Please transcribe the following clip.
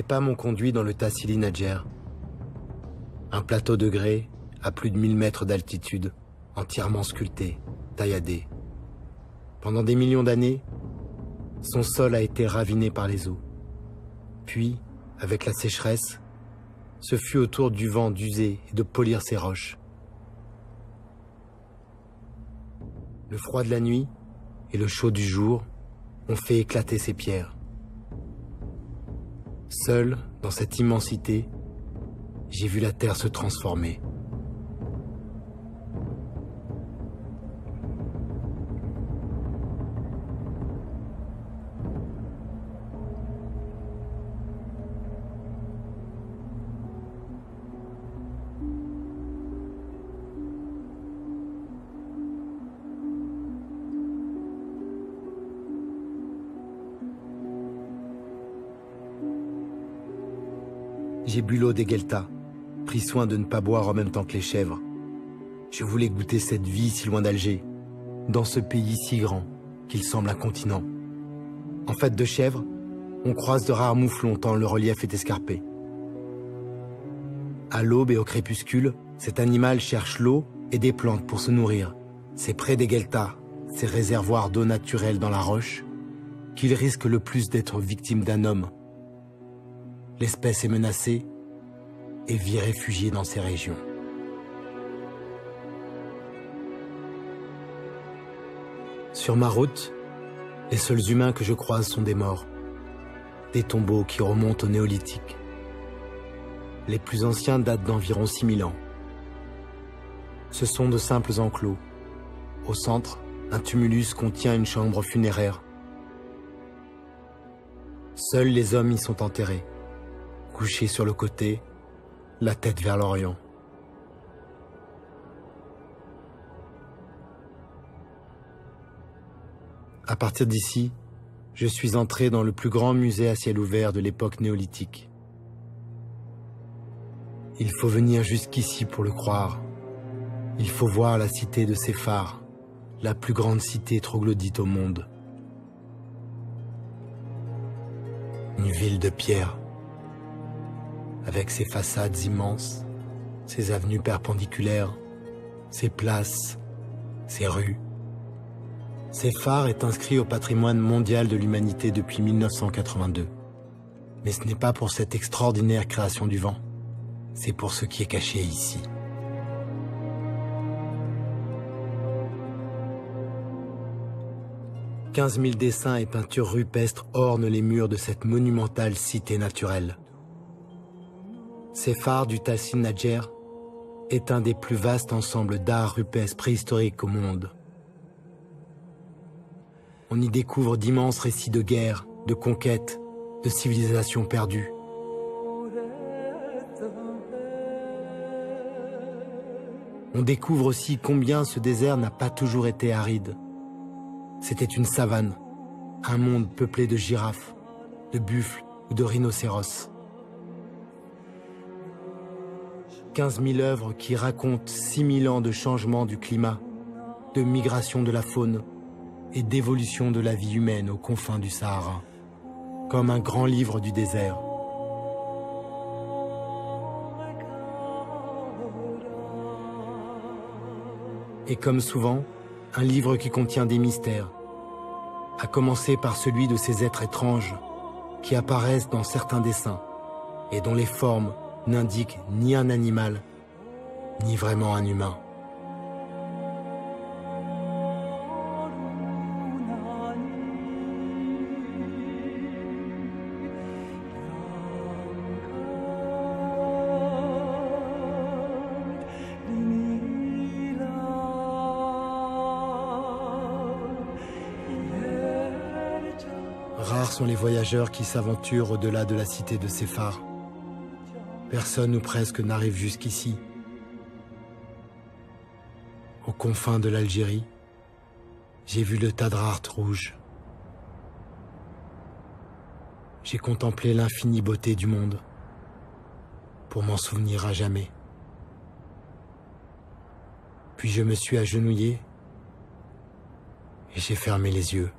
pas m'ont conduit dans le Tassili Nadjer, un plateau de grès à plus de 1000 mètres d'altitude, entièrement sculpté, tailladé. Pendant des millions d'années, son sol a été raviné par les eaux. Puis, avec la sécheresse, ce fut au tour du vent d'user et de polir ses roches. Le froid de la nuit et le chaud du jour ont fait éclater ces pierres. Seul, dans cette immensité, j'ai vu la terre se transformer. J'ai bu l'eau des Gueltas, pris soin de ne pas boire en même temps que les chèvres. Je voulais goûter cette vie si loin d'Alger, dans ce pays si grand qu'il semble un continent. En fait de chèvres, on croise de rares mouflons tant le relief est escarpé. À l'aube et au crépuscule, cet animal cherche l'eau et des plantes pour se nourrir. C'est près des Gueltas, ces réservoirs d'eau naturelle dans la roche, qu'il risque le plus d'être victime d'un homme. L'espèce est menacée et vit réfugiée dans ces régions. Sur ma route, les seuls humains que je croise sont des morts, des tombeaux qui remontent au néolithique. Les plus anciens datent d'environ 6000 ans. Ce sont de simples enclos. Au centre, un tumulus contient une chambre funéraire. Seuls les hommes y sont enterrés, couchés sur le côté, la tête vers l'Orient. À partir d'ici, je suis entré dans le plus grand musée à ciel ouvert de l'époque néolithique. Il faut venir jusqu'ici pour le croire. Il faut voir la cité de Séphar, la plus grande cité troglodyte au monde. Une ville de pierre, avec ses façades immenses, ses avenues perpendiculaires, ses places, ses rues. Séphar est inscrit au patrimoine mondial de l'humanité depuis 1982. Mais ce n'est pas pour cette extraordinaire création du vent, c'est pour ce qui est caché ici. « 15 000 dessins et peintures rupestres ornent les murs de cette monumentale cité naturelle. Séphar du Tassili Nadjer est un des plus vastes ensembles d'art rupestre préhistorique au monde. On y découvre d'immenses récits de guerre, de conquête, de civilisations perdues. On découvre aussi combien ce désert n'a pas toujours été aride. C'était une savane, un monde peuplé de girafes, de buffles ou de rhinocéros. 15 000 œuvres qui racontent 6 000 ans de changement du climat, de migration de la faune et d'évolution de la vie humaine aux confins du Sahara, comme un grand livre du désert. Et comme souvent, un livre qui contient des mystères, à commencer par celui de ces êtres étranges qui apparaissent dans certains dessins et dont les formes n'indiquent ni un animal, ni vraiment un humain. Rares sont les voyageurs qui s'aventurent au-delà de la cité de Séphar. Personne ou presque n'arrive jusqu'ici. Aux confins de l'Algérie, j'ai vu le Tadrart rouge. J'ai contemplé l'infinie beauté du monde, pour m'en souvenir à jamais. Puis je me suis agenouillé et j'ai fermé les yeux.